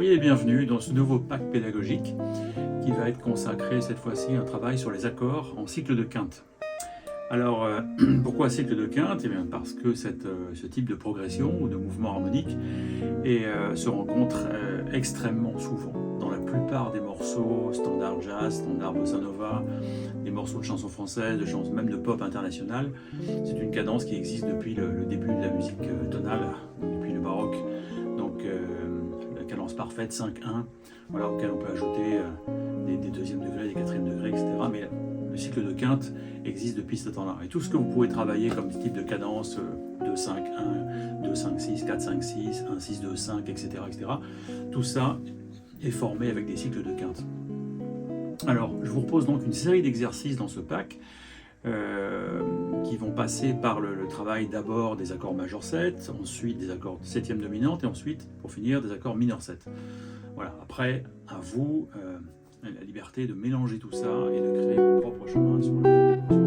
Soyez les bienvenus dans ce nouveau pack pédagogique qui va être consacré cette fois-ci à un travail sur les accords en cycle de quinte. Alors, pourquoi cycle de quinte? Eh bien, parce que ce type de progression ou de mouvement harmonique se rencontre extrêmement souvent dans la plupart des morceaux standard jazz, standard bossa nova, des morceaux de chansons françaises, même de pop internationale. C'est une cadence qui existe depuis le début de la musique tonale, depuis le baroque. Donc, la cadence parfaite 5-1, voilà, auquel on peut ajouter des deuxièmes degrés, des quatrièmes degrés, etc. Mais le cycle de quinte existe depuis ce temps-là. Et tout ce que vous pouvez travailler comme type de cadence 2-5-1, 2-5-6, 4-5-6, 1-6-2-5, etc., tout ça est formé avec des cycles de quinte. Alors, je vous propose donc une série d'exercices dans ce pack qui vont passer par le travail d'abord des accords majeur 7, ensuite des accords 7e dominante et ensuite, pour finir, des accords mineur 7. Voilà, après, à vous la liberté de mélanger tout ça et de créer vos propres chemins sur la guitare.